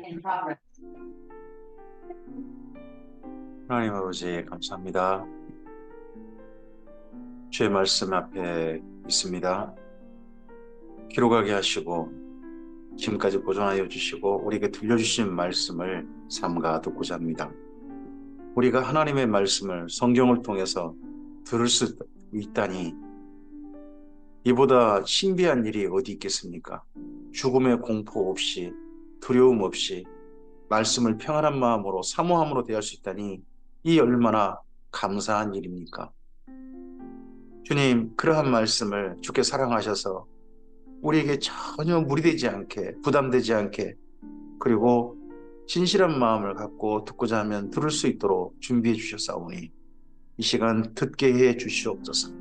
in progress. 하나님 아버지 감사합니다. 주의 말씀 앞에 있습니다. 기록하게 하시고 지금까지 보존하여 주시고 우리에게 들려주신 말씀을 삼가 듣고자 합니다. 우리가 하나님의 말씀을 성경을 통해서 들을 수 있다니 이보다 신비한 일이 어디 있겠습니까? 죽음의 공포 없이 두려움 없이 말씀을 평안한 마음으로 사모함으로 대할 수 있다니 이 얼마나 감사한 일입니까? 주님, 그러한 말씀을 주께 사랑하셔서 우리에게 전혀 무리되지 않게, 부담되지 않게, 그리고 진실한 마음을 갖고 듣고자 하면 들을 수 있도록 준비해 주셨사오니 이 시간 듣게 해 주시옵소서.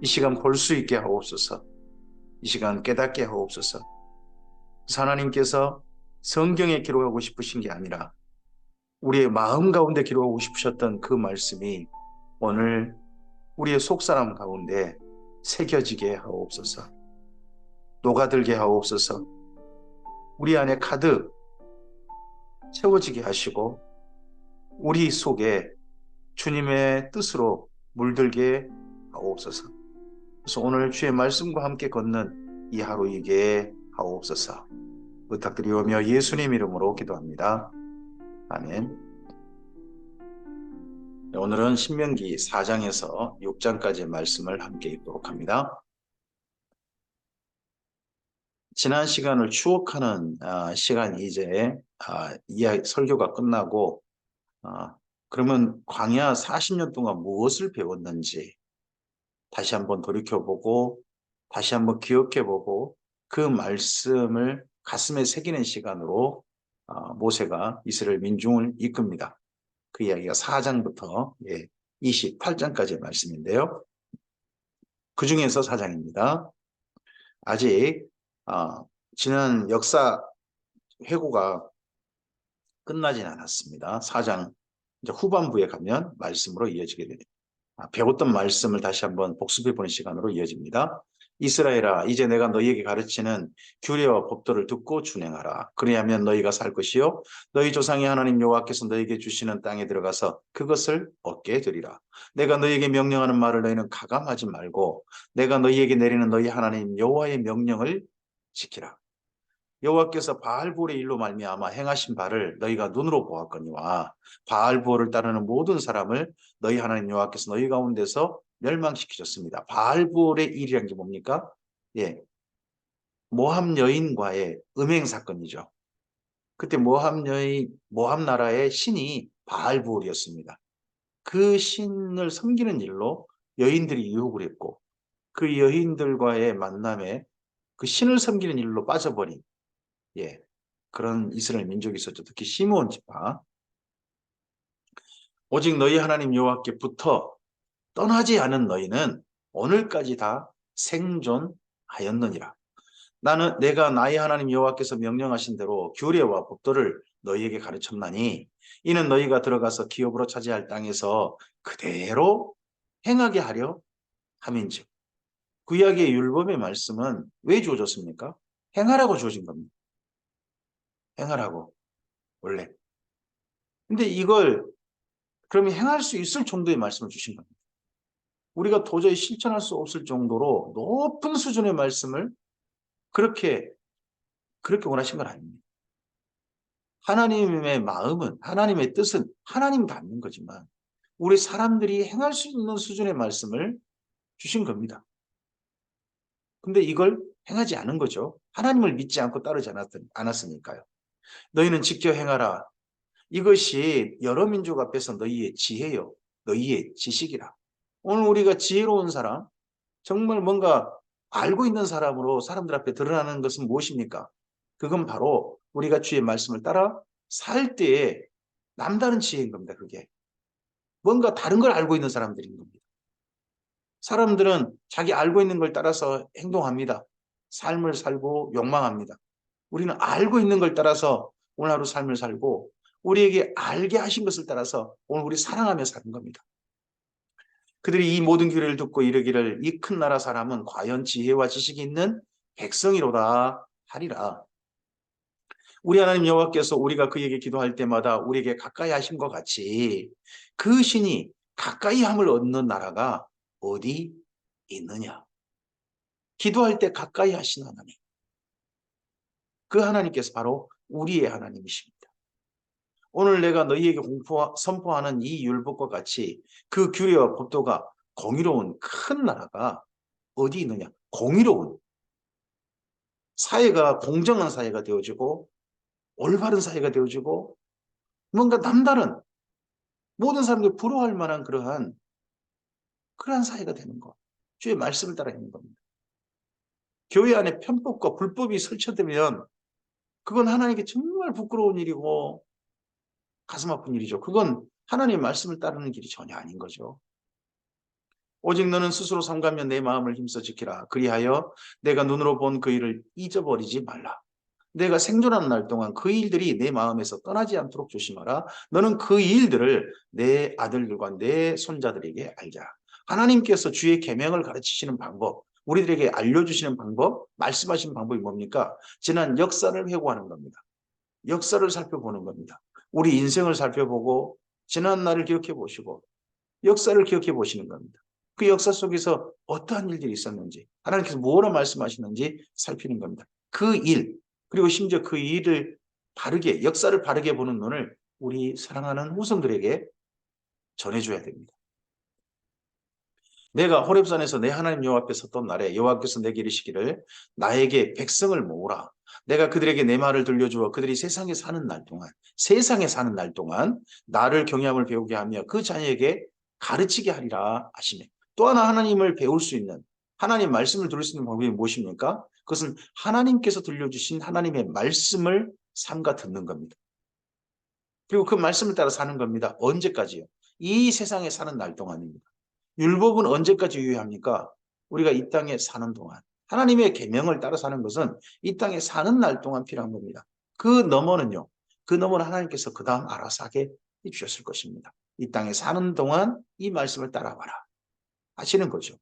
이 시간 볼 수 있게 하옵소서. 이 시간 깨닫게 하옵소서. 하나님께서 성경에 기록하고 싶으신 게 아니라 우리의 마음 가운데 기록하고 싶으셨던 그 말씀이 오늘 우리의 속사람 가운데 새겨지게 하옵소서. 녹아들게 하옵소서. 우리 안에 가득 채워지게 하시고 우리 속에 주님의 뜻으로 물들게 하옵소서. 그래서 오늘 주의 말씀과 함께 걷는 이 하루이게 하옵소서. 부탁드리오며 예수님 이름으로 기도합니다. 아멘. 오늘은 신명기 4장에서 6장까지의 말씀을 함께 읽도록 합니다. 지난 시간을 추억하는 시간이 이제 이야기 설교가 끝나고 그러면 광야 40년 동안 무엇을 배웠는지 다시 한번 돌이켜보고 다시 한번 기억해보고 그 말씀을 가슴에 새기는 시간으로 모세가 이스라엘 민중을 이끕니다. 그 이야기가 4장부터 28장까지의 말씀인데요. 그 중에서 4장입니다. 아직 지난 역사 회고가 끝나진 않았습니다. 4장 이제 후반부에 가면 말씀으로 이어지게 됩니다. 배웠던 말씀을 다시 한번 복습해보는 시간으로 이어집니다. 이스라엘아, 이제 내가 너희에게 가르치는 규례와 법도를 듣고 준행하라. 그리하면 너희가 살 것이요 너희 조상의 하나님 여호와께서 너희에게 주시는 땅에 들어가서 그것을 얻게 되리라. 내가 너희에게 명령하는 말을 너희는 가감하지 말고 내가 너희에게 내리는 너희 하나님 여호와의 명령을 지키라. 여호와께서 바알볼의 일로 말미암아 행하신 바를 너희가 눈으로 보았거니와 바알볼을 따르는 모든 사람을 너희 하나님 여호와께서 너희 가운데서 멸망시키셨습니다. 바알볼의 일이란 게 뭡니까? 모압 여인과의 음행 사건이죠. 그때 모압 나라의 신이 바알볼이었습니다. 그 신을 섬기는 일로 여인들이 유혹을 했고 그 여인들과의 만남에 그 신을 섬기는 일로 빠져버린 그런 이스라엘 민족이 있었죠. 특히 시므온 지파. 오직 너희 하나님 여호와께부터 떠나지 않은 너희는 오늘까지 다 생존하였느니라. 내가 나의 하나님 여호와께서 명령하신 대로 규례와 법도를 너희에게 가르쳤나니 이는 너희가 들어가서 기업으로 차지할 땅에서 그대로 행하게 하려 함인즉. 구약의 율법의 말씀은 왜 주어졌습니까? 행하라고 주어진 겁니다. 행하라고 원래. 근데 이걸 그러면 행할 수 있을 정도의 말씀을 주신 겁니다. 우리가 도저히 실천할 수 없을 정도로 높은 수준의 말씀을 그렇게 원하신 건 아닙니다. 하나님의 마음은, 하나님의 뜻은 하나님 닮는 거지만 우리 사람들이 행할 수 있는 수준의 말씀을 주신 겁니다. 근데 이걸 행하지 않은 거죠. 하나님을 믿지 않고 따르지 않았으니까요. 너희는 지켜 행하라. 이것이 여러 민족 앞에서 너희의 지혜요, 너희의 지식이라. 오늘 우리가 지혜로운 사람, 정말 뭔가 알고 있는 사람으로 사람들 앞에 드러나는 것은 무엇입니까? 그건 바로 우리가 주의 말씀을 따라 살 때에 남다른 지혜인 겁니다. 그게 뭔가 다른 걸 알고 있는 사람들인 겁니다. 사람들은 자기 알고 있는 걸 따라서 행동합니다. 삶을 살고 욕망합니다. 우리는 알고 있는 걸 따라서 오늘 하루 삶을 살고 우리에게 알게 하신 것을 따라서 오늘 우리 사랑하며 사는 겁니다. 그들이 이 모든 규례를 듣고 이르기를 이 큰 나라 사람은 과연 지혜와 지식이 있는 백성이로다 하리라. 우리 하나님 여호와께서 우리가 그에게 기도할 때마다 우리에게 가까이 하신 것 같이 그 신이 가까이 함을 얻는 나라가 어디 있느냐? 기도할 때 가까이 하신 하나님. 그 하나님께서 바로 우리의 하나님이십니다. 오늘 내가 너희에게 선포하는 이 율법과 같이 그 규례와 법도가 공의로운 큰 나라가 어디 있느냐? 공의로운 사회가 공정한 사회가 되어지고 올바른 사회가 되어지고 뭔가 남다른 모든 사람들이 부러워할 만한 그러한 사회가 되는 것. 주의 말씀을 따라 있는 겁니다. 교회 안에 편법과 불법이 설치되면 그건 하나님께 정말 부끄러운 일이고 가슴 아픈 일이죠. 그건 하나님의 말씀을 따르는 길이 전혀 아닌 거죠. 오직 너는 스스로 삼가며 내 마음을 힘써 지키라. 그리하여 내가 눈으로 본 그 일을 잊어버리지 말라. 내가 생존하는 날 동안 그 일들이 내 마음에서 떠나지 않도록 조심하라. 너는 그 일들을 내 아들들과 내 손자들에게 알자. 하나님께서 주의 계명을 가르치시는 방법, 우리들에게 알려주시는 방법, 말씀하시는 방법이 뭡니까? 지난 역사를 회고하는 겁니다. 역사를 살펴보는 겁니다. 우리 인생을 살펴보고 지난 날을 기억해 보시고 역사를 기억해 보시는 겁니다. 그 역사 속에서 어떠한 일들이 있었는지 하나님께서 뭐라 말씀하시는지 살피는 겁니다. 그 일, 그리고 심지어 그 일을 바르게, 역사를 바르게 보는 눈을 우리 사랑하는 후손들에게 전해줘야 됩니다. 내가 호렙산에서 내 하나님 여호와 앞에 섰던 날에 여호와께서 내게 이르시기를 나에게 백성을 모으라. 내가 그들에게 내 말을 들려주어 그들이 세상에 사는 날 동안 나를 경외함을 배우게 하며 그 자녀에게 가르치게 하리라 하시네. 또 하나 하나님을 배울 수 있는, 하나님 말씀을 들을 수 있는 방법이 무엇입니까? 그것은 하나님께서 들려주신 하나님의 말씀을 삼가 듣는 겁니다. 그리고 그 말씀을 따라 사는 겁니다. 언제까지요? 이 세상에 사는 날 동안입니다. 율법은 언제까지 유효합니까? 우리가 이 땅에 사는 동안. 하나님의 계명을 따라 사는 것은 이 땅에 사는 날 동안 필요한 겁니다. 그 너머는요. 그 너머는 하나님께서 그 다음 알아서 하게 해주셨을 것입니다. 이 땅에 사는 동안 이 말씀을 따라와라 하시는 거죠.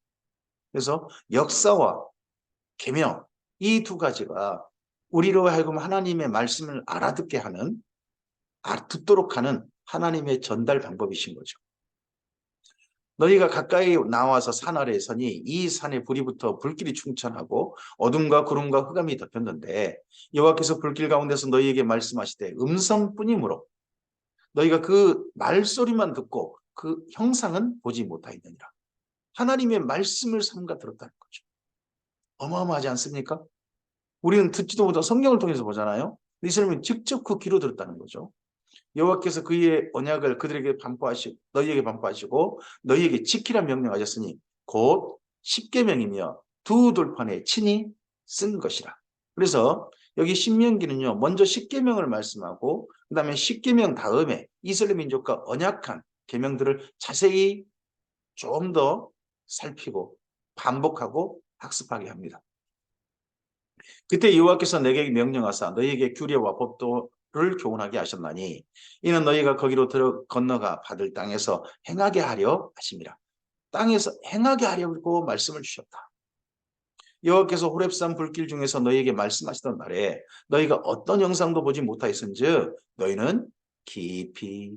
그래서 역사와 계명 이 두 가지가 우리로 하여금 하나님의 말씀을 알아듣게 하는, 듣도록 하는 하나님의 전달 방법이신 거죠. 너희가 가까이 나와서 산 아래에 서니 이 산에 불이 붙어 불길이 충천하고 어둠과 구름과 흑암이 덮였는데 여호와께서 불길 가운데서 너희에게 말씀하시되 음성뿐이므로 너희가 그 말소리만 듣고 그 형상은 보지 못하였느니라. 하나님의 말씀을 삼가 들었다는 거죠. 어마어마하지 않습니까? 우리는 듣지도 못하고 성경을 통해서 보잖아요. 이 사람은 직접 그 귀로 들었다는 거죠. 여호와께서 그의 언약을 그들에게 너희에게 반포하시고 너희에게 지키라 명령하셨으니 곧 십계명이며 두 돌판에 친히 쓴 것이라. 그래서 여기 신명기는요, 먼저 십계명을 말씀하고 그 다음에 십계명 다음에 이스라엘 민족과 언약한 계명들을 자세히 좀 더 살피고 반복하고 학습하게 합니다. 그때 여호와께서 내게 명령하사 너희에게 규례와 법도를 교훈하게 하셨나니 이는 너희가 거기로 건너가 받을 땅에서 행하게 하려 하심이라. 땅에서 행하게 하려고 말씀을 주셨다. 여호와께서 호렙산 불길 중에서 너희에게 말씀하시던 날에 너희가 어떤 형상도 보지 못하였은즉 너희는 깊이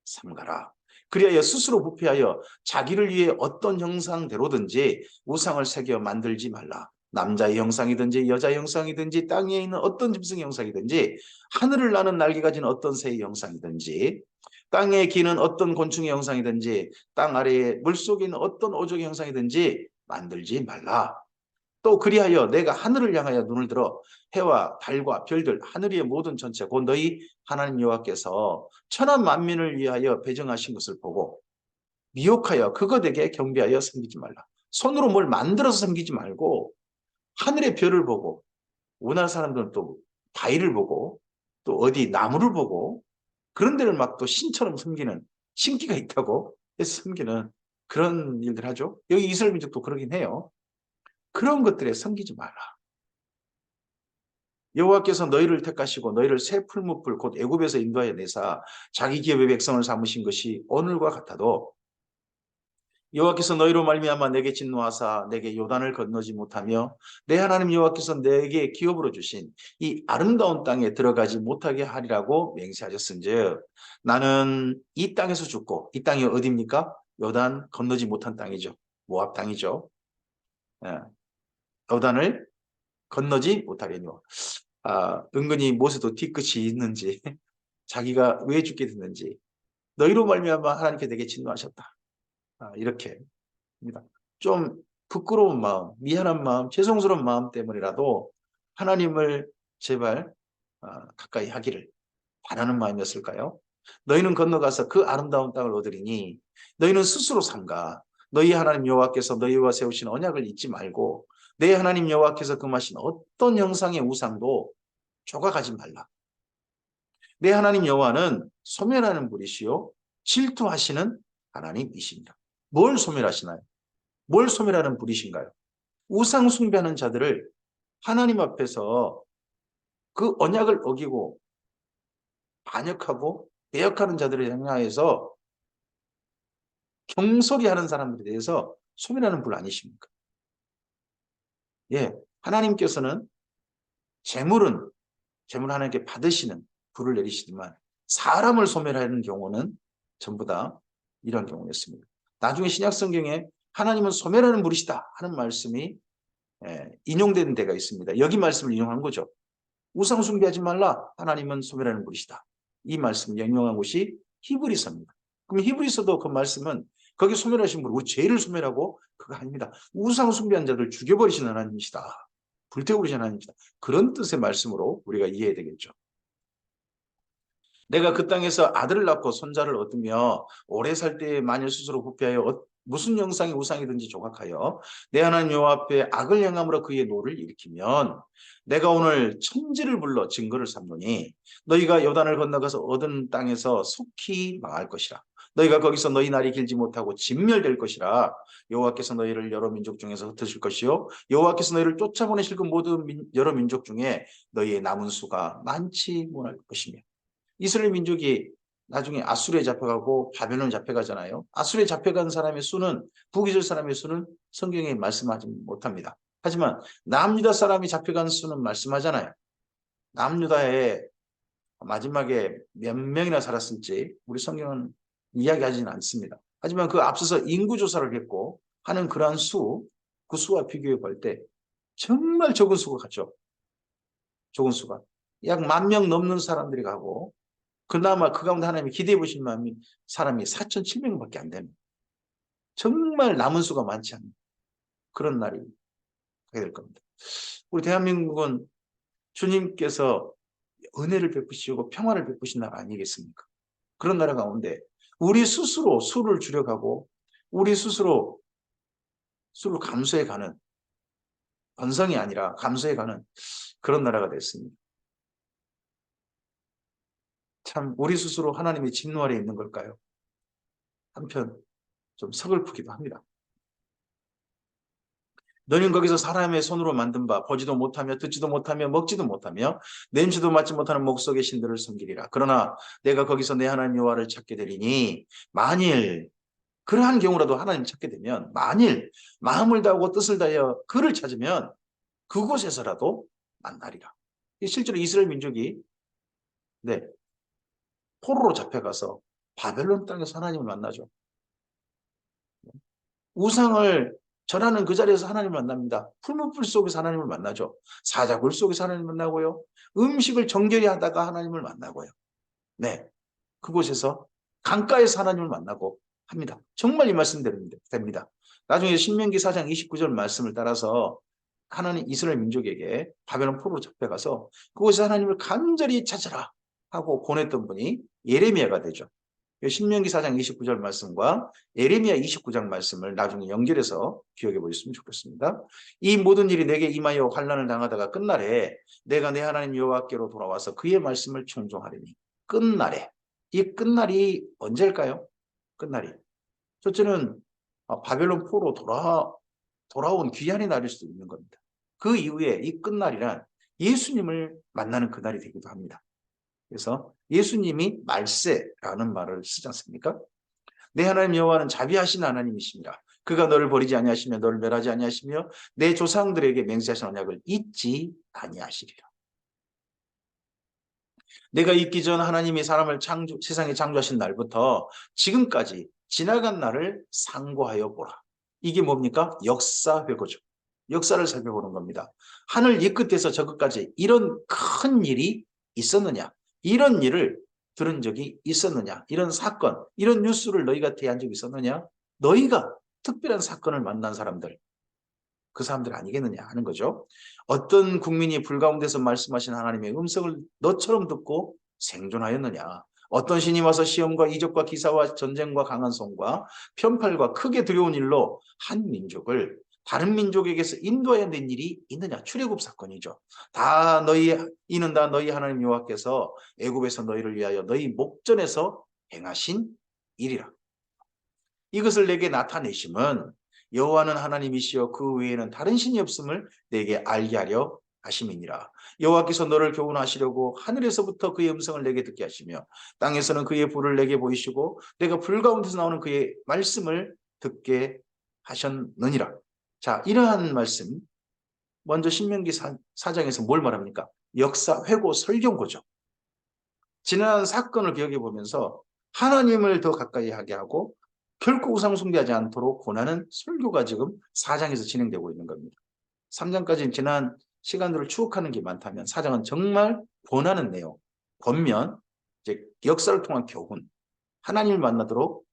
삼가라. 그리하여 스스로 부패하여 자기를 위해 어떤 형상대로든지 우상을 새겨 만들지 말라. 남자의 형상이든지 여자의 형상이든지 땅에 있는 어떤 짐승의 형상이든지 하늘을 나는 날개 가진 어떤 새의 형상이든지 땅에 기는 어떤 곤충의 형상이든지 땅 아래에 물속에 있는 어떤 오족의 형상이든지 만들지 말라. 또 그리하여 내가 하늘을 향하여 눈을 들어 해와 달과 별들 하늘 위의 모든 전체 곧 너희 하나님 여호와께서 천하 만민을 위하여 배정하신 것을 보고 미혹하여 그것에게 경배하여 섬기지 말라. 손으로 뭘 만들어서 섬기지 말고 하늘의 별을 보고, 우리나라 사람들은 또 바위를 보고 또 어디 나무를 보고 그런 데를 막 또 신처럼 섬기는, 신기가 있다고 해서 섬기는 그런 일들 하죠. 여기 이스라엘 민족도 그러긴 해요. 그런 것들에 섬기지 마라. 여호와께서 너희를 택하시고 너희를 새 풀무불 곧 애굽에서 인도하여 내사 자기 기업의 백성을 삼으신 것이 오늘과 같아도 여호와께서 너희로 말미암아 내게 진노하사 내게 요단을 건너지 못하며 내 하나님 여호와께서 내게 기업으로 주신 이 아름다운 땅에 들어가지 못하게 하리라고 맹세하셨은즉 나는 이 땅에서 죽고 이 땅이 어디입니까? 요단 건너지 못한 땅이죠. 모압 땅이죠. 예, 요단을 건너지 못하려니와 은근히 모세도 뒤끝이 있는지 자기가 왜 죽게 됐는지 너희로 말미암아 하나님께 내게 진노하셨다. 이렇게 입니다. 좀 부끄러운 마음, 미안한 마음, 죄송스러운 마음 때문이라도 하나님을 제발 가까이 하기를 바라는 마음이었을까요? 너희는 건너가서 그 아름다운 땅을 얻으리니 너희는 스스로 삼가 너희 하나님 여호와께서 너희와 세우신 언약을 잊지 말고 내 하나님 여호와께서 금하신 어떤 형상의 우상도 조각하지 말라. 내 하나님 여호와는 소멸하는 분이시요 질투하시는 하나님이십니다. 뭘 소멸하시나요? 뭘 소멸하는 분이신가요? 우상 숭배하는 자들을 하나님 앞에서 그 언약을 어기고 반역하고 배역하는 자들을 향하여서 경솔히 하는 사람들에 대해서 소멸하는 분 아니십니까? 예, 하나님께서는 재물 하나님께 받으시는 불을 내리시지만 사람을 소멸하는 경우는 전부 다 이런 경우였습니다. 나중에 신약 성경에 하나님은 소멸하는 분이시다 하는 말씀이 인용된 데가 있습니다. 여기 말씀을 인용한 거죠. 우상 숭배하지 말라. 하나님은 소멸하는 분이시다. 이 말씀을 인용한 곳이 히브리서입니다. 그럼 히브리서도 그 말씀은 거기 소멸하신 분, 우리 죄를 소멸하고 그거 아닙니다. 우상 숭배한 자들 죽여버리신 하나님이시다. 불태우신 하나님이시다. 그런 뜻의 말씀으로 우리가 이해해야 되겠죠. 내가 그 땅에서 아들을 낳고 손자를 얻으며 오래 살 때에 만일 스스로 부패하여 무슨 영상의 우상이든지 조각하여 내 하나님 여호와 앞에 악을 행함으로 그의 노를 일으키면 내가 오늘 천지를 불러 증거를 삼노니 너희가 요단을 건너가서 얻은 땅에서 속히 망할 것이라. 너희가 거기서 너희 날이 길지 못하고 진멸될 것이라. 여호와께서 너희를 여러 민족 중에서 흩으실 것이요 여호와께서 너희를 쫓아보내실 그 모든 여러 민족 중에 너희의 남은 수가 많지 못할 것이며. 이스라엘 민족이 나중에 아수르에 잡혀가고 바벨론에 잡혀가잖아요. 아수르에 잡혀간 사람의 수는, 북이스라엘 사람의 수는 성경에 말씀하지 못합니다. 하지만 남유다 사람이 잡혀간 수는 말씀하잖아요. 남유다에 마지막에 몇 명이나 살았을지 우리 성경은 이야기하지는 않습니다. 하지만 그 앞서서 인구조사를 했고 하는 그러한 수, 그 수와 비교해 볼 때 정말 적은 수가 같죠. 적은 수가. 약 10,000명 넘는 사람들이 가고 그나마 그 가운데 하나님이 기대해 보신 사람이 4,700명밖에 안 됩니다. 정말 남은 수가 많지 않은 그런 날이 가게 될 겁니다. 우리 대한민국은 주님께서 은혜를 베푸시고 평화를 베푸신 나라 아니겠습니까? 그런 나라 가운데 우리 스스로 수를 줄여가고 우리 스스로 수를 감소해가는 번성이 아니라 감소해가는 그런 나라가 됐습니다. 참 우리 스스로 하나님의 진노 아래 있는 걸까요? 한편 좀 서글프기도 합니다. 너희는 거기서 사람의 손으로 만든 바 보지도 못하며 듣지도 못하며 먹지도 못하며 냄새도 맡지 못하는 목석의 신들을 섬기리라. 그러나 내가 거기서 내 하나님 여호와를 찾게 되리니 만일 그러한 경우라도 하나님 찾게 되면 만일 마음을 다하고 뜻을 다하여 그를 찾으면 그곳에서라도 만나리라. 실제로 이스라엘 민족이 포로로 잡혀가서 바벨론 땅에서 하나님을 만나죠. 우상을 절하는 그 자리에서 하나님을 만납니다. 풀무불 속에서 하나님을 만나죠. 사자굴 속에서 하나님을 만나고요. 음식을 정결히 하다가 하나님을 만나고요. 네, 그곳에서 강가에서 하나님을 만나고 합니다. 정말 이 말씀 됩니다. 나중에 신명기 4장 29절 말씀을 따라서 하나님 이스라엘 민족에게 바벨론 포로로 잡혀가서 그곳에서 하나님을 간절히 찾아라 하고 보냈던 분이 예레미야가 되죠. 신명기 4장 29절 말씀과 예레미야 29장 말씀을 나중에 연결해서 기억해 보셨으면 좋겠습니다. 이 모든 일이 내게 임하여 환난을 당하다가 끝날에 내가 내 하나님 여호와께로 돌아와서 그의 말씀을 청종하리니. 끝날에. 이 끝날이 언제일까요? 끝날이. 첫째는 바벨론 포로 돌아온 귀환의 날일 수도 있는 겁니다. 그 이후에 이 끝날이란 예수님을 만나는 그날이 되기도 합니다. 그래서 예수님이 말세라는 말을 쓰지 않습니까? 내 하나님 여호와는 자비하신 하나님이십니다. 그가 너를 버리지 아니하시며 너를 멸하지 아니하시며 내 조상들에게 맹세하신 언약을 잊지 아니하시리라. 내가 있기 전 하나님이 사람을 세상에 창조하신 날부터 지금까지 지나간 날을 상고하여 보라. 이게 뭡니까? 역사 회고죠. 역사를 살펴보는 겁니다. 하늘 이 끝에서 저 끝까지 이런 큰 일이 있었느냐? 이런 일을 들은 적이 있었느냐? 이런 사건, 이런 뉴스를 너희가 대한 적이 있었느냐? 너희가 특별한 사건을 만난 사람들, 그 사람들 아니겠느냐 하는 거죠. 어떤 국민이 불 가운데서 말씀하신 하나님의 음성을 너처럼 듣고 생존하였느냐. 어떤 신이 와서 시험과 이적과 기사와 전쟁과 강한 손과 편팔과 크게 두려운 일로 한 민족을 다른 민족에게서 인도해야 된 일이 있느냐. 출애굽 사건이죠. 이는 다 너희 하나님 여호와께서 애굽에서 너희를 위하여 너희 목전에서 행하신 일이라. 이것을 내게 나타내심은 여호와는 하나님이시여 그 외에는 다른 신이 없음을 내게 알게 하려 하심이니라. 여호와께서 너를 교훈하시려고 하늘에서부터 그의 음성을 내게 듣게 하시며 땅에서는 그의 불을 내게 보이시고 내가 불 가운데서 나오는 그의 말씀을 듣게 하셨느니라. 자, 이러한 말씀, 먼저 신명기 4장에서 뭘 말합니까? 역사, 회고, 설경고죠. 지난 사건을 기억해 보면서 하나님을 더 가까이 하게 하고 결코 우상 숭배하지 않도록 권하는 설교가 지금 4장에서 진행되고 있는 겁니다. 3장까지는 지난 시간들을 추억하는 게 많다면 4장은 정말 권하는 내용, 권면, 이제 역사를 통한 교훈, 하나님을 만나도록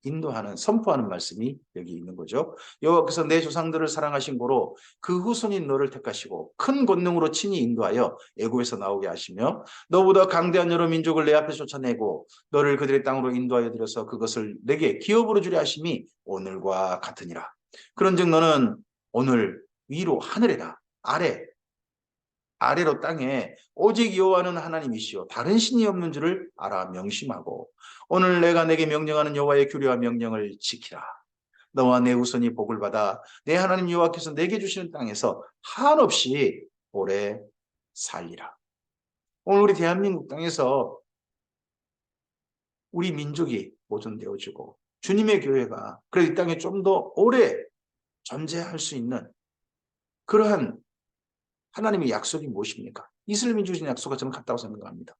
인도하는, 선포하는 말씀이 여기 있는 거죠. 여호와께서 내 조상들을 사랑하신 고로 그 후손인 너를 택하시고 큰 권능으로 친히 인도하여 애굽에서 나오게 하시며 너보다 강대한 여러 민족을 내 앞에 쫓아내고 너를 그들의 땅으로 인도하여 들여서 그것을 내게 기업으로 주려 하심이 오늘과 같으니라. 그런즉 너는 오늘 위로 하늘에나 아래로 땅에 오직 여호와는 하나님이시요 다른 신이 없는 줄을 알아 명심하고 오늘 내가 내게 명령하는 여호와의 규례와 명령을 지키라. 너와 내 후손이 복을 받아 내 하나님 여호와께서 내게 주시는 땅에서 한없이 오래 살리라. 오늘 우리 대한민국 땅에서 우리 민족이 보존되어지고 주님의 교회가 그래서 이 땅에 좀 더 오래 존재할 수 있는 그러한 하나님의 약속이 무엇입니까? 이스라엘이 주신 약속과 저는 같다고 생각합니다.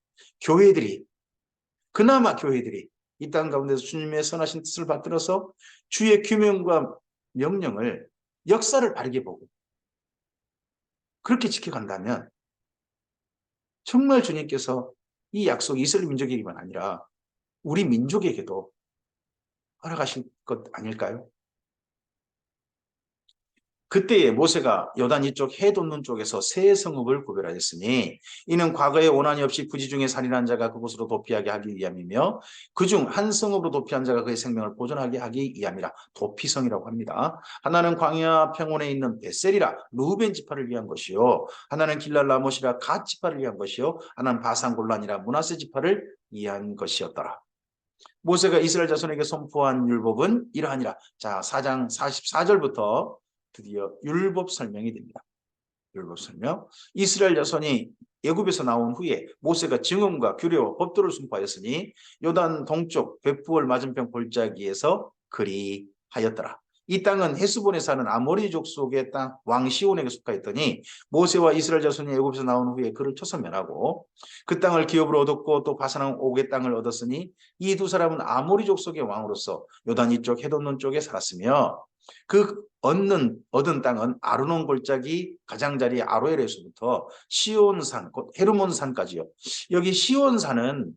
그나마 교회들이 이 땅 가운데서 주님의 선하신 뜻을 받들어서 주의 규명과 명령을 역사를 바르게 보고 그렇게 지켜간다면 정말 주님께서 이 약속이 이스라엘 민족에게만 아니라 우리 민족에게도 허락하신 것 아닐까요? 그때에 모세가 요단 이쪽 해 돋는 쪽에서 세 성읍을 구별하였으니 이는 과거에 원한이 없이 부지 중에 살인한 자가 그곳으로 도피하게 하기 위함이며 그중 한 성읍으로 도피한 자가 그의 생명을 보존하게 하기 위함이라. 도피성이라고 합니다. 하나는 광야 평원에 있는 베셀이라 루벤 지파를 위한 것이요 하나는 길랄 라못이라 갓 지파를 위한 것이요 하나는 바산 골란이라 므낫세 지파를 위한 것이었더라. 모세가 이스라엘 자손에게 선포한 율법은 이러하니라. 자, 4장 44절부터 드디어 율법 설명이 됩니다. 율법 설명. 이스라엘 자손이 애굽에서 나온 후에 모세가 증언과 규례와 법도를 선포하였으니 요단 동쪽 벳부엘 맞은편 골짜기에서 그리하였더라. 이 땅은 헤스본에 사는 아모리 족속의 땅 왕 시온에게 속하였더니 모세와 이스라엘 자손이 애굽에서 나온 후에 그를 쳐서면하고 그 땅을 기업으로 얻었고 또 바산 옥의 땅을 얻었으니 이 두 사람은 아모리 족속의 왕으로서 요단 이쪽 해돋는 쪽에 살았으며 그 얻은 땅은 아르논 골짜기 가장자리 아로엘에서부터 시온산 곧 헤르몬산까지요. 여기 시온산은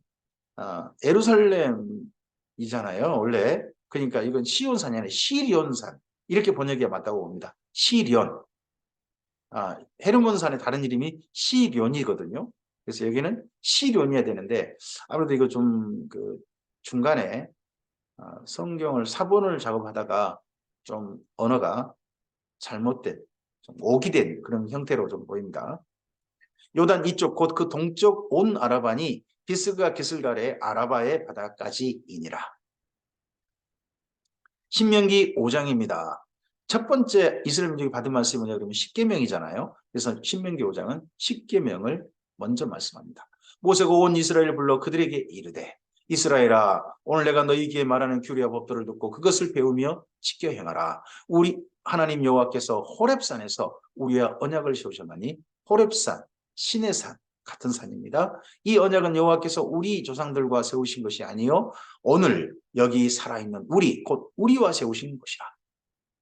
예루살렘이잖아요 원래. 그러니까 이건 시온산이 아니라 시리온산 이렇게 번역이 맞다고 봅니다. 시리온. 헤르몬산의 다른 이름이 시련이거든요. 그래서 여기는 시련이어야 되는데 아무래도 이거 좀 그 중간에 성경을 사본을 작업하다가 좀 언어가 잘못된, 좀 오기된 그런 형태로 좀 보입니다. 요단 이쪽 곧 그 동쪽 온 아라반이 비스가 기슬갈의 아라바의 바다까지이니라. 신명기 5장입니다. 첫 번째 이스라엘 민족이 받은 말씀이 뭐냐 그러면 십계명이잖아요. 그래서 신명기 5장은 십계명을 먼저 말씀합니다. 모세가 온 이스라엘을 불러 그들에게 이르되 이스라엘아, 오늘 내가 너희 귀에 말하는 규례와 법도를 듣고 그것을 배우며 지켜 행하라. 우리 하나님 여호와께서 호렙산에서 우리와 언약을 세우셨나니, 호렙산, 신의 산 같은 산입니다. 이 언약은 여호와께서 우리 조상들과 세우신 것이 아니요 오늘 여기 살아있는 우리, 곧 우리와 세우신 것이라.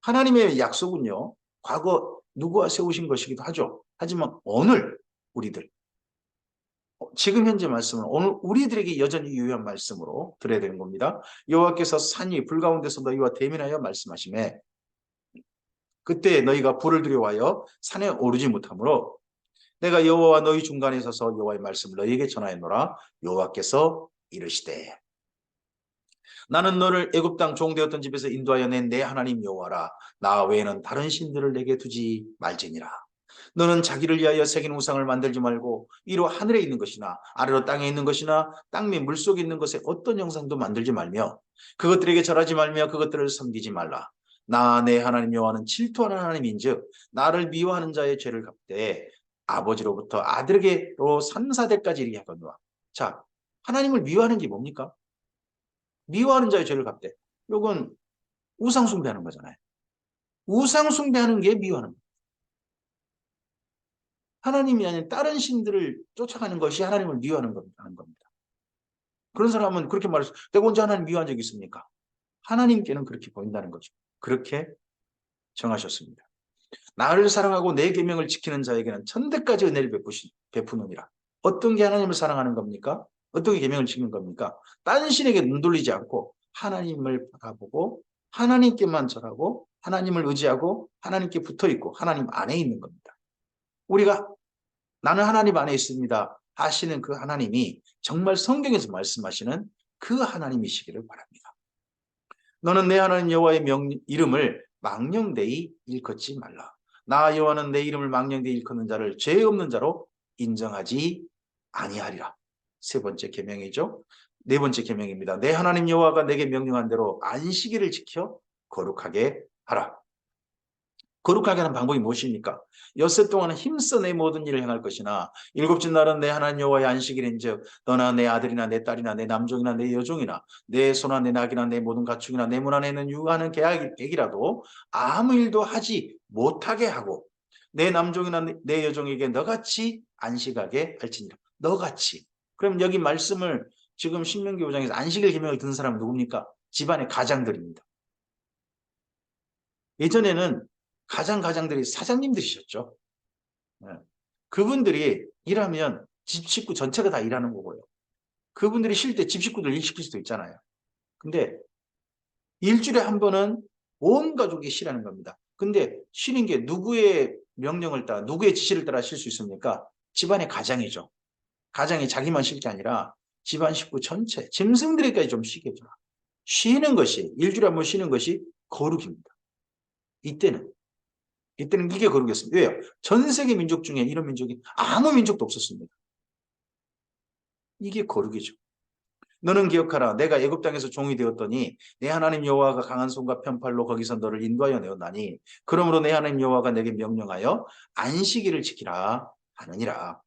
하나님의 약속은요, 과거 누구와 세우신 것이기도 하죠. 하지만 오늘 우리들, 지금 현재 말씀은 오늘 우리들에게 여전히 유효한 말씀으로 들어야 되는 겁니다. 여호와께서 산 위 불 가운데서 너희와 대면하여 말씀하시매, 그때 너희가 불을 두려워하여 산에 오르지 못하므로 내가 여호와와 너희 중간에 서서 여호와의 말씀을 너희에게 전하였노라. 여호와께서 이르시되, 나는 너를 애굽 땅 종되었던 집에서 인도하여 낸 내 하나님 여호와라. 나 외에는 다른 신들을 내게 두지 말지니라. 너는 자기를 위하여 새긴 우상을 만들지 말고 이로 하늘에 있는 것이나 아래로 땅에 있는 것이나 땅 및 물속에 있는 것에 어떤 형상도 만들지 말며 그것들에게 절하지 말며 그것들을 섬기지 말라. 나 내 하나님 여호와는 질투하는 하나님인즉 나를 미워하는 자의 죄를 갚되 아버지로부터 아들에게로 3, 4대까지 이르게 하거니와. 자, 하나님을 미워하는 게 뭡니까? 미워하는 자의 죄를 갚되. 이건 우상 숭배하는 거잖아요. 우상 숭배하는 게 미워하는 거예요. 하나님이 아닌 다른 신들을 쫓아가는 것이 하나님을 미워하는 겁니다. 그런 사람은 그렇게 말해서 내가 언제 하나님 미워한 적이 있습니까? 하나님께는 그렇게 보인다는 거죠. 그렇게 정하셨습니다. 나를 사랑하고 내 계명을 지키는 자에게는 천대까지 은혜를 베푸느니라. 어떤 게 하나님을 사랑하는 겁니까? 어떤 게 계명을 지키는 겁니까? 다른 신에게 눈 돌리지 않고 하나님을 바라보고 하나님께만 절하고 하나님을 의지하고 하나님께 붙어있고 하나님 안에 있는 겁니다. 우리가 나는 하나님 안에 있습니다 하시는 그 하나님이 정말 성경에서 말씀하시는 그 하나님이시기를 바랍니다. 너는 내 하나님 여호와의 이름을 망령되이 일컫지 말라. 나 여호와는 내 이름을 망령되이 일컫는 자를 죄 없는 자로 인정하지 아니하리라. 세 번째 계명이죠. 네 번째 계명입니다. 내 하나님 여호와가 내게 명령한 대로 안식일을 지켜 거룩하게 하라. 거룩하게 하는 방법이 무엇입니까? 엿새 동안은 힘써 내 모든 일을 행할 것이나 일곱째 날은 내 하나님 여호와의 안식일인즉 너나 내 아들이나 내 딸이나 내 남종이나 내 여종이나 내 소나 내 낙이나 내 모든 가축이나 내 문 안에 있는 육아하는 객이라도 아무 일도 하지 못하게 하고 내 남종이나 내 여종에게 너같이 안식하게 할지니라. 너같이. 그럼 여기 말씀을 지금 신명기 5장에서 안식일 계명을 든 사람은 누굽니까? 집안의 가장들입니다. 예전에는 가장들이 사장님들이셨죠. 네. 그분들이 일하면 집 식구 전체가 다 일하는 거고요. 그분들이 쉴 때 집 식구들 일 시킬 수도 있잖아요. 근데 일주일에 한 번은 온 가족이 쉬라는 겁니다. 근데 쉬는 게 누구의 명령을 따라 누구의 지시를 따라 쉴 수 있습니까? 집안의 가장이죠. 가장이 자기만 쉴 게 아니라 집안 식구 전체, 짐승들에게까지 좀 쉬게 해줘라. 쉬는 것이, 일주일에 한 번 쉬는 것이 거룩입니다. 이때는 이게 거룩이었습니다. 왜요? 전 세계 민족 중에 이런 민족이 아무 민족도 없었습니다. 이게 거룩이죠. 너는 기억하라. 내가 애굽 땅에서 종이 되었더니 내 하나님 여호와가 강한 손과 편팔로 거기서 너를 인도하여 내었나니 그러므로 내 하나님 여호와가 내게 명령하여 안식일을 지키라 하느니라.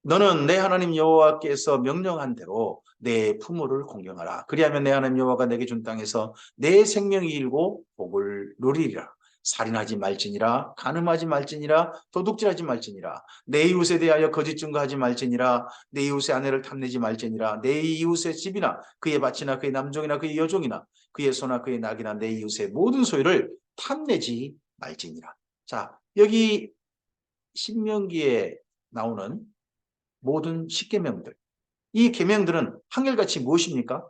너는 내 하나님 여호와께서 명령한 대로 내 부모를 공경하라. 그리하면 내 하나님 여호와가 내게 준 땅에서 내 생명이 일고 복을 누리리라. 살인하지 말지니라, 간음하지 말지니라, 도둑질하지 말지니라, 내 이웃에 대하여 거짓 증거하지 말지니라, 내 이웃의 아내를 탐내지 말지니라, 내 이웃의 집이나 그의 밭이나 그의 남종이나 그의 여종이나 그의 소나 그의 낙이나 내 이웃의 모든 소유를 탐내지 말지니라. 자, 여기 신명기에 나오는 모든 십계명들, 이 계명들은 한결같이 무엇입니까?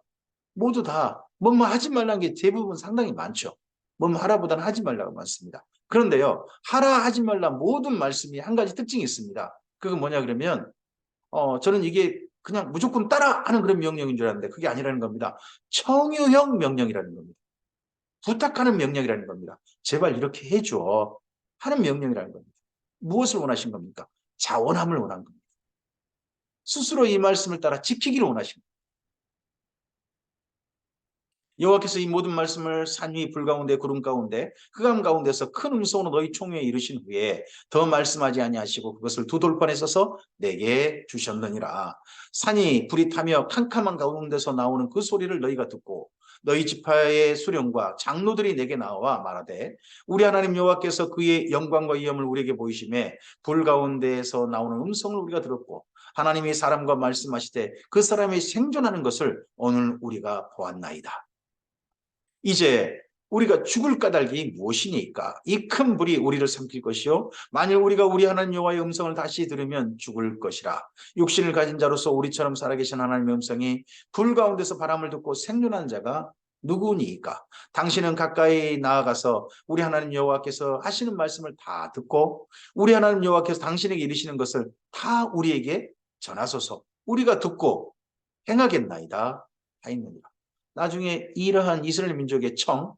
모두 다 뭐뭐 하지 말라는 게 대부분 상당히 많죠. 뭐뭐 하라보다는 하지 말라고 많습니다. 그런데요, 하라 하지 말라 모든 말씀이 한 가지 특징이 있습니다. 그건 뭐냐 그러면 저는 이게 그냥 무조건 따라 하는 그런 명령인 줄 알았는데 그게 아니라는 겁니다. 청유형 명령이라는 겁니다. 부탁하는 명령이라는 겁니다. 제발 이렇게 해줘 하는 명령이라는 겁니다. 무엇을 원하신 겁니까? 자원함을 원한 겁니다. 스스로 이 말씀을 따라 지키기를 원하십니다. 여호와께서 이 모든 말씀을 산 위 불 가운데 구름 가운데 흑암 가운데서 큰 음성으로 너희 총회에 이르신 후에 더 말씀하지 아니하시고 그것을 두 돌판에 써서 내게 주셨느니라. 산이 불이 타며 캄캄한 가운데서 나오는 그 소리를 너희가 듣고 너희 지파의 수령과 장로들이 내게 나와 말하되 우리 하나님 여호와께서 그의 영광과 위엄을 우리에게 보이심에 불 가운데에서 나오는 음성을 우리가 들었고 하나님이 사람과 말씀하시되 그 사람이 생존하는 것을 오늘 우리가 보았나이다. 이제 우리가 죽을 까닭이 무엇이니까? 이 큰 불이 우리를 삼킬 것이요 만일 우리가 우리 하나님 여호와의 음성을 다시 들으면 죽을 것이라. 육신을 가진 자로서 우리처럼 살아계신 하나님의 음성이 불 가운데서 바람을 듣고 생존한 자가 누구니까? 당신은 가까이 나아가서 우리 하나님 여호와께서 하시는 말씀을 다 듣고 우리 하나님 여호와께서 당신에게 이르시는 것을 다 우리에게 전하소서. 우리가 듣고 행하겠나이다 하였느니라. 나중에 이러한 이스라엘 민족의 청,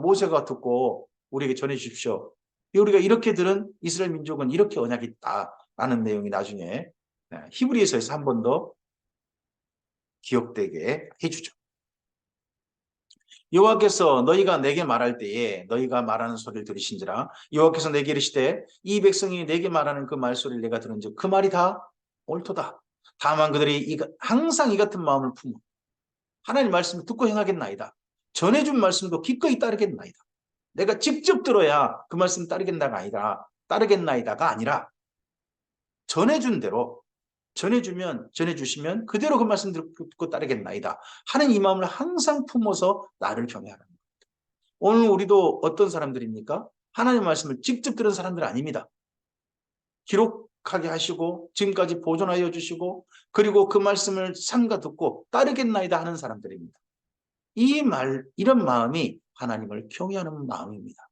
모세가 듣고 우리에게 전해 주십시오. 우리가 이렇게 들은 이스라엘 민족은 이렇게 언약이 있다라는 내용이 나중에 히브리서에서 한 번 더 기억되게 해주죠. 여호와께서 너희가 내게 말할 때에 너희가 말하는 소리를 들으신지라. 여호와께서 내게 이르시되 이 백성이 내게 말하는 그 말소리를 내가 들은즉 그 말이 다 옳도다. 다만 그들이 항상 이 같은 마음을 품어 하나님 말씀을 듣고 행하겠나이다. 전해준 말씀도 기꺼이 따르겠나이다. 내가 직접 들어야 그 말씀 따르겠나이다가 아니라 전해준 대로 전해주시면 그대로 그 말씀 듣고 따르겠나이다 하는 이 마음을 항상 품어서 나를 경외하라는 겁니다. 오늘 우리도 어떤 사람들입니까? 하나님 말씀을 직접 들은 사람들 아닙니다. 기록하게 하시고 지금까지 보존하여 주시고 그리고 그 말씀을 삼가 듣고 따르겠나이다 하는 사람들입니다. 이런 마음이 하나님을 경외하는 마음입니다.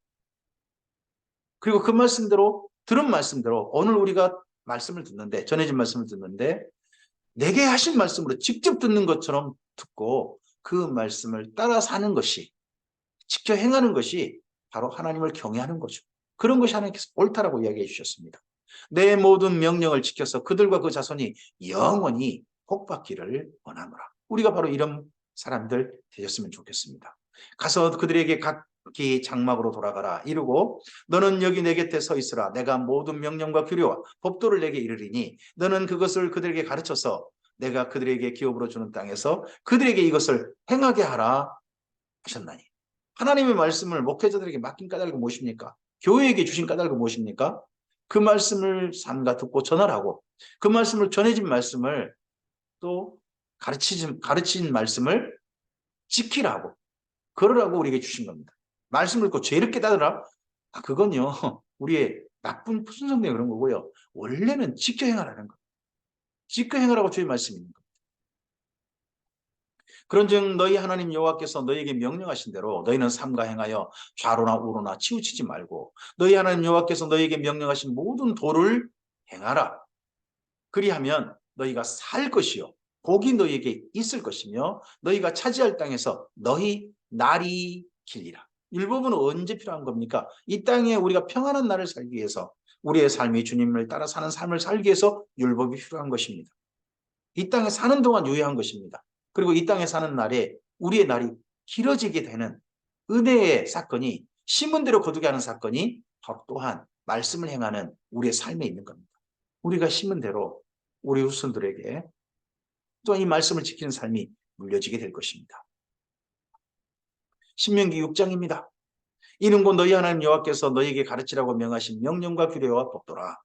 그리고 그 말씀대로 들은 말씀대로 오늘 우리가 말씀을 듣는데 전해진 말씀을 듣는데 내게 하신 말씀으로 직접 듣는 것처럼 듣고 그 말씀을 따라 사는 것이 직접 행하는 것이 바로 하나님을 경외하는 거죠. 그런 것이 하나님께서 옳다라고 이야기해 주셨습니다. 내 모든 명령을 지켜서 그들과 그 자손이 영원히 복받기를 원하노라. 우리가 바로 이런 사람들 되셨으면 좋겠습니다. 가서 그들에게 각기 장막으로 돌아가라 이르고 너는 여기 내 곁에 서 있으라. 내가 모든 명령과 규례와 법도를 내게 이르리니 너는 그것을 그들에게 가르쳐서 내가 그들에게 기업으로 주는 땅에서 그들에게 이것을 행하게 하라 하셨나니. 하나님의 말씀을 목회자들에게 맡긴 까닭이 무엇입니까? 교회에게 주신 까닭이 무엇입니까? 그 말씀을 삼가 듣고 전하라고 그 말씀을 전해진 말씀을 또 가르친 말씀을 지키라고 그러라고 우리에게 주신 겁니다. 말씀을 듣고 죄를 깨달으라? 그건요 우리의 나쁜 순성 때문에 그런 거고요. 원래는 지켜 행하라는 거. 지켜 행하라고 주의 말씀이 있는 겁니다. 그런즉 너희 하나님 여호와께서 너희에게 명령하신 대로 너희는 삼가 행하여 좌로나 우로나 치우치지 말고 너희 하나님 여호와께서 너희에게 명령하신 모든 도를 행하라. 그리하면 너희가 살 것이요 복이 너희에게 있을 것이며 너희가 차지할 땅에서 너희 날이 길리라. 율법은 언제 필요한 겁니까? 이 땅에 우리가 평안한 날을 살기 위해서 우리의 삶이 주님을 따라 사는 삶을 살기 위해서 율법이 필요한 것입니다. 이 땅에 사는 동안 유효한 것입니다. 그리고 이 땅에 사는 날에 우리의 날이 길어지게 되는 은혜의 사건이 심은 대로 거두게 하는 사건이 바로 또한 말씀을 행하는 우리의 삶에 있는 겁니다. 우리가 심은 대로 우리 후손들에게 또 이 말씀을 지키는 삶이 물려지게 될 것입니다. 신명기 6장입니다. 이는 곧 너희 하나님 여호와께서 너희에게 가르치라고 명하신 명령과 규례와 법도라.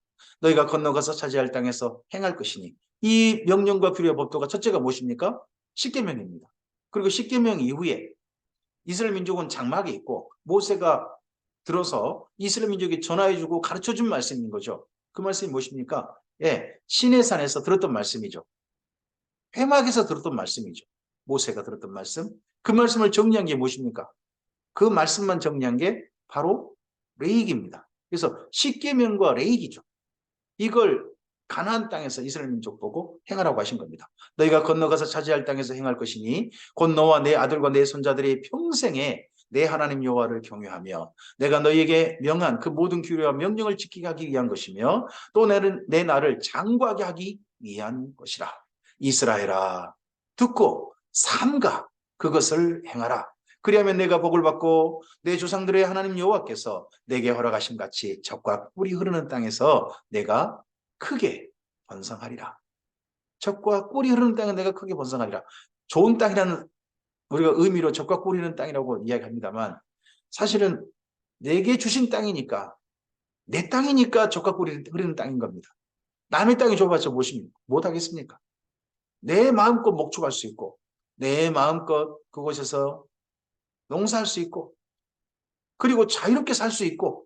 너희가 건너가서 차지할 땅에서 행할 것이니 이 명령과 규례와 법도가 첫째가 무엇입니까? 십계명입니다. 그리고 십계명 이후에 이스라엘 민족은 장막에 있고 모세가 들어서 이스라엘 민족이 전화해주고 가르쳐준 말씀인 거죠. 그 말씀이 무엇입니까? 시내산에서 들었던 말씀이죠. 회막에서 들었던 말씀이죠. 모세가 들었던 말씀. 그 말씀을 정리한 게 무엇입니까? 그 말씀만 정리한 게 바로 레위기입니다. 그래서 십계명과 레위기죠. 이걸 가나안 땅에서 이스라엘 민족 보고 행하라고 하신 겁니다. 너희가 건너가서 차지할 땅에서 행할 것이니 곧 너와 내 아들과 내 손자들이 평생에 내 하나님 여호와를 경외하며 내가 너희에게 명한 그 모든 규례와 명령을 지키게 하기 위한 것이며 또 내 나를 장구하게 하기 위한 것이라. 이스라엘아 듣고 삼가 그것을 행하라. 그리하면 내가 복을 받고 내 조상들의 하나님 여호와께서 내게 허락하신 같이 젖과 꿀이 흐르는 땅에서 내가 크게 번성하리라. 젖과 꿀이 흐르는 땅에 내가 크게 번성하리라. 좋은 땅이라는 우리가 의미로 젖과 꿀이 흐르는 땅이라고 이야기합니다만 사실은 내게 주신 땅이니까 내 땅이니까 젖과 꿀이 흐르는 땅인 겁니다. 남의 땅이 좁아서 못하겠습니까? 내 마음껏 목축할 수 있고 내 마음껏 그곳에서 농사할 수 있고 그리고 자유롭게 살 수 있고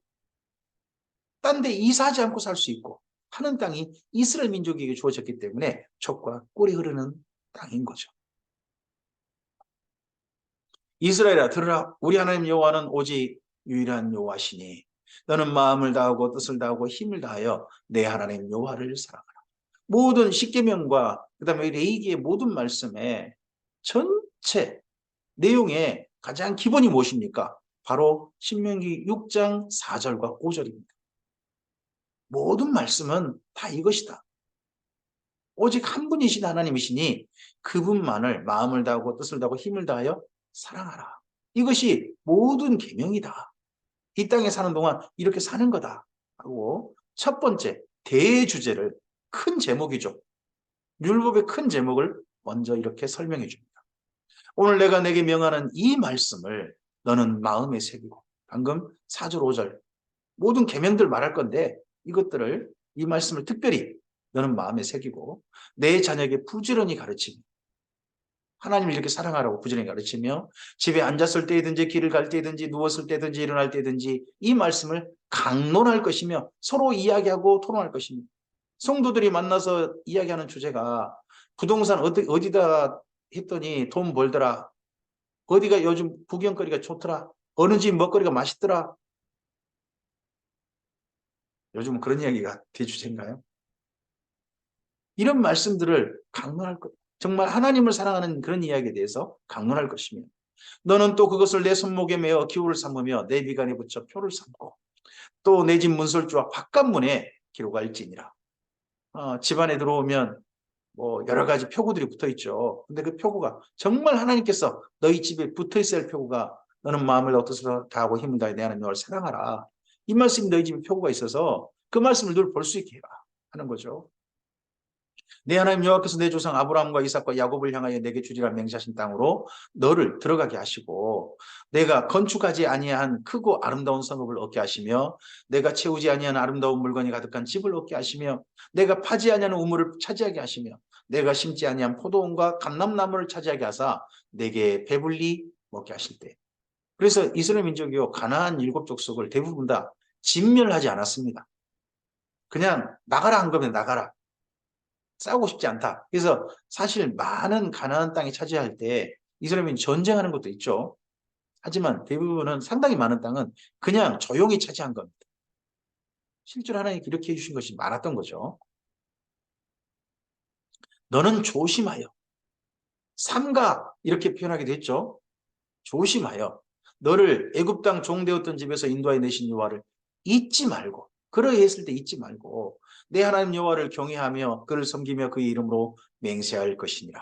딴 데 이사하지 않고 살 수 있고 하는 땅이 이스라엘 민족에게 주어졌기 때문에 젖과 꿀이 흐르는 땅인 거죠. 이스라엘아 들으라. 우리 하나님 여호와는 오직 유일한 여호와시니 너는 마음을 다하고 뜻을 다하고 힘을 다하여 내 하나님 여호와를 사랑하라. 모든 십계명과 그다음에 레위기의 모든 말씀에 전체 내용의 가장 기본이 무엇입니까? 바로 신명기 6장 4절과 5절입니다. 모든 말씀은 다 이것이다. 오직 한 분이신 하나님이시니 그분만을 마음을 다하고 뜻을 다하고 힘을 다하여 사랑하라. 이것이 모든 계명이다. 이 땅에 사는 동안 이렇게 사는 거다 하고 첫 번째 대주제를 큰 제목이죠. 율법의 큰 제목을 먼저 이렇게 설명해 줍니다. 오늘 내가 내게 명하는 이 말씀을 너는 마음에 새기고 방금 4절 5절 모든 계명들 말할 건데 이것들을 이 말씀을 특별히 너는 마음에 새기고 내 자녀에게 부지런히 가르치며 하나님을 이렇게 사랑하라고 부지런히 가르치며 집에 앉았을 때든지 길을 갈 때든지 누웠을 때든지 일어날 때든지 이 말씀을 강론할 것이며 서로 이야기하고 토론할 것입니다. 성도들이 만나서 이야기하는 주제가 부동산 어디다 했더니 돈 벌더라. 어디가 요즘 구경거리가 좋더라. 어느 집 먹거리가 맛있더라. 요즘은 그런 이야기가 대주제인가요? 이런 말씀들을 강론할 것. 정말 하나님을 사랑하는 그런 이야기에 대해서 강론할 것이며 너는 또 그것을 내 손목에 메어 기호를 삼으며 내 미간에 붙여 표를 삼고 또 내 집 문설주와 바깥문에 기록할지니라. 집안에 들어오면 뭐 여러 가지 표구들이 붙어 있죠. 근데 그 표구가 정말 하나님께서 너희 집에 붙어 있어야 할 표구가 너는 마음을 어떻게 다하고 힘을 다해 내 하나님 너를 사랑하라. 이 말씀이 너희 집에 표구가 있어서 그 말씀을 늘 볼 수 있게 해라 하는 거죠. 내 하나님 여호와께서 내 조상 아브라함과 이삭과 야곱을 향하여 내게 주리라 맹세하신 땅으로 너를 들어가게 하시고 내가 건축하지 아니한 크고 아름다운 성읍을 얻게 하시며 내가 채우지 아니한 아름다운 물건이 가득한 집을 얻게 하시며 내가 파지 아니한 우물을 차지하게 하시며 내가 심지 아니한 포도원과 감람나무를 차지하게 하사 내게 배불리 먹게 하실 때. 그래서 이스라엘 민족이요 가나안 7족속을 대부분 다 진멸하지 않았습니다. 그냥 나가라 한 거면 나가라. 싸우고 싶지 않다. 그래서 사실 많은 가나안 땅이 차지할 때 이스라엘이 전쟁하는 것도 있죠. 하지만 대부분은 상당히 많은 땅은 그냥 조용히 차지한 겁니다. 실제로 하나님이 이렇게 해주신 것이 많았던 거죠. 너는 조심하여 삼가 이렇게 표현하기도 했죠. 조심하여 너를 애굽 땅 종되었던 집에서 인도하여 내신 여호와를 잊지 말고 그러했을 때 잊지 말고 내 하나님 여호와를 경외하며 그를 섬기며 그의 이름으로 맹세할 것이니라.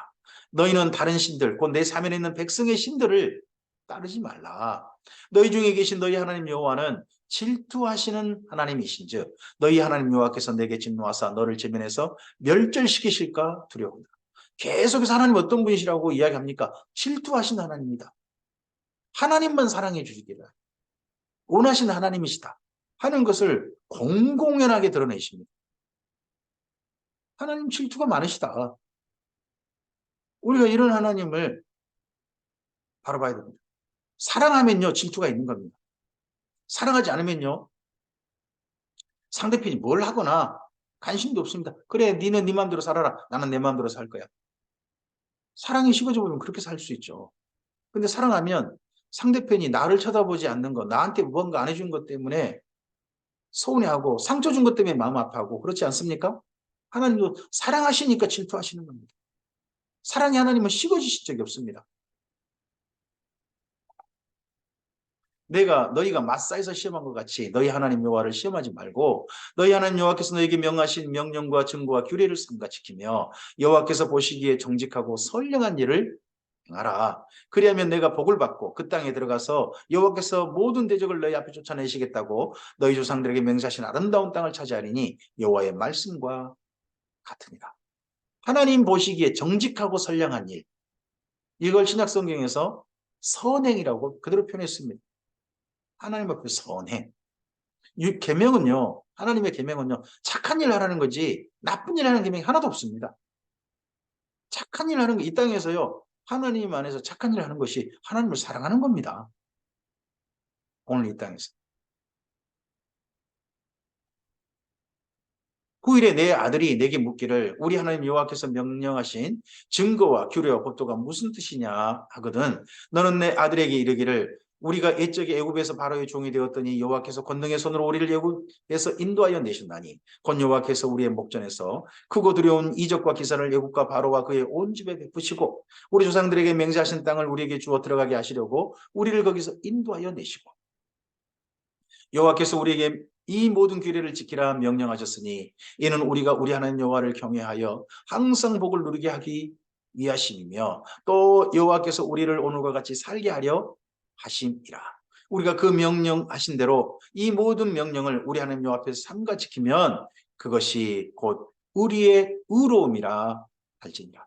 너희는 다른 신들 곧 내 사면에 있는 백성의 신들을 따르지 말라. 너희 중에 계신 너희 하나님 여호와는 질투하시는 하나님이신즉 너희 하나님 여호와께서 내게 진노하사 너를 제면에서 멸절시키실까 두려워한다. 계속해서 하나님 어떤 분이시라고 이야기합니까? 질투하시는 하나님입니다. 하나님만 사랑해 주시기를 원하시는 하나님이시다 하는 것을 공공연하게 드러내십니다. 하나님 질투가 많으시다. 우리가 이런 하나님을 바라봐야 됩니다. 사랑하면요 질투가 있는 겁니다. 사랑하지 않으면요 상대편이 뭘 하거나 관심도 없습니다. 그래 니는 네 마음대로 살아라. 나는 내 마음대로 살 거야. 사랑이 식어져 보면 그렇게 살 수 있죠. 근데 사랑하면 상대편이 나를 쳐다보지 않는 것, 나한테 뭔가 안 해준 것 때문에 서운해하고 상처 준 것 때문에 마음 아파하고 그렇지 않습니까? 하나님도 사랑하시니까 질투하시는 겁니다. 사랑의 하나님은 식어지신 적이 없습니다. 너희가 마사에서 시험한 것 같이 너희 하나님 여호와를 시험하지 말고 너희 하나님 여호와께서 너희에게 명하신 명령과 증거와 규례를 삼가 지키며 여호와께서 보시기에 정직하고 선량한 일을 행하라. 그리하면 내가 복을 받고 그 땅에 들어가서 여호와께서 모든 대적을 너희 앞에 쫓아내시겠다고 너희 조상들에게 맹세하신 아름다운 땅을 차지하리니 여호와의 말씀과 같으니라. 하나님 보시기에 정직하고 선량한 일, 이걸 신약 성경에서 선행이라고 그대로 표현했습니다. 하나님 앞에 선행. 계명은요, 하나님의 계명은요, 착한 일 하라는 거지 나쁜 일 하는 계명이 하나도 없습니다. 착한 일 하는 거, 이 땅에서요, 하나님 안에서 착한 일 하는 것이 하나님을 사랑하는 겁니다. 오늘 이 땅에서. 9일에 내 아들이 내게 묻기를 우리 하나님 여호와께서 명령하신 증거와 규례와 법도가 무슨 뜻이냐 하거든. 너는 내 아들에게 이르기를 우리가 옛적에 애굽에서 바로의 종이 되었더니 여호와께서 권능의 손으로 우리를 애굽에서 인도하여 내셨나니 곧 여호와께서 우리의 목전에서 크고 두려운 이적과 기사를 애굽과 바로와 그의 온 집에 베푸시고 우리 조상들에게 맹세하신 땅을 우리에게 주어 들어가게 하시려고 우리를 거기서 인도하여 내시고 여호와께서 우리에게 이 모든 규례를 지키라 명령하셨으니 이는 우리가 우리 하나님 여호와를 경외하여 항상 복을 누리게 하기 위하심이며 또 여호와께서 우리를 오늘과 같이 살게 하려 하심이라. 우리가 그 명령하신 대로 이 모든 명령을 우리 하나님 여호와 앞에서 삼가 지키면 그것이 곧 우리의 의로움이라 할지니라.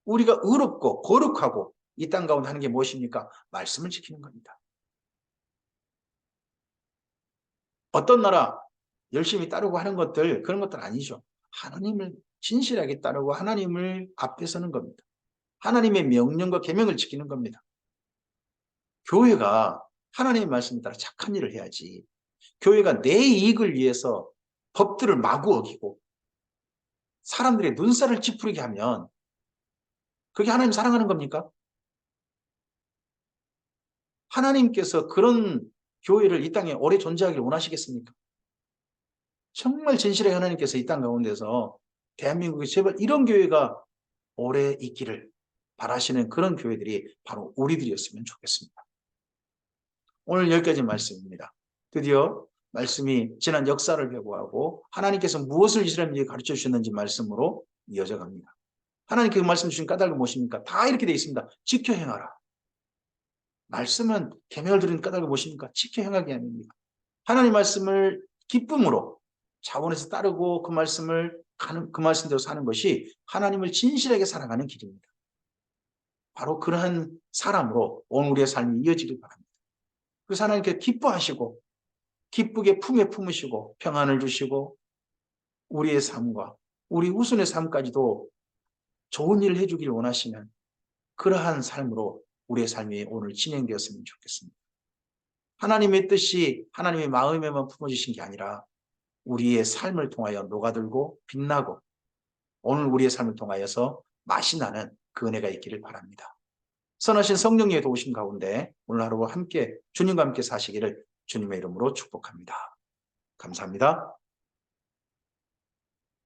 우리가 의롭고 거룩하고 이 땅 가운데 하는 게 무엇입니까? 말씀을 지키는 겁니다. 어떤 나라 열심히 따르고 하는 것들, 그런 것들 아니죠. 하나님을 진실하게 따르고 하나님을 앞에 서는 겁니다. 하나님의 명령과 계명을 지키는 겁니다. 교회가 하나님의 말씀에 따라 착한 일을 해야지. 교회가 내 이익을 위해서 법들을 마구 어기고 사람들의 눈살을 찌푸리게 하면 그게 하나님 사랑하는 겁니까? 하나님께서 그런 교회를 이 땅에 오래 존재하기를 원하시겠습니까? 정말 진실의 하나님께서 이 땅 가운데서 대한민국에 제발 이런 교회가 오래 있기를 바라시는 그런 교회들이 바로 우리들이었으면 좋겠습니다. 오늘 여기까지 말씀입니다. 드디어 말씀이 지난 역사를 회고하고 하나님께서 무엇을 이스라엘에게 가르쳐 주셨는지 말씀으로 이어져 갑니다. 하나님께서 말씀 주신 까닭은 무엇입니까? 다 이렇게 되어 있습니다. 지켜 행하라. 말씀은 계명을 드리는 까닭은 무엇입니까? 지켜 행하기 아닙니까? 하나님 말씀을 기쁨으로 자원해서 따르고 그 말씀을 그 말씀대로 사는 것이 하나님을 진실하게 사랑하는 길입니다. 바로 그러한 사람으로 오늘 우리의 삶이 이어지길 바랍니다. 그래서 하나님께 기뻐하시고 기쁘게 품에 품으시고 평안을 주시고 우리의 삶과 우리 후손의 삶까지도 좋은 일을 해주길 원하시는 그러한 삶으로 우리의 삶이 오늘 진행되었으면 좋겠습니다. 하나님의 뜻이 하나님의 마음에만 품어지신 게 아니라 우리의 삶을 통하여 녹아들고 빛나고 오늘 우리의 삶을 통하여서 맛이 나는 그 은혜가 있기를 바랍니다. 선하신 성령님의 도우심 가운데 오늘 하루 함께 주님과 함께 사시기를 주님의 이름으로 축복합니다. 감사합니다.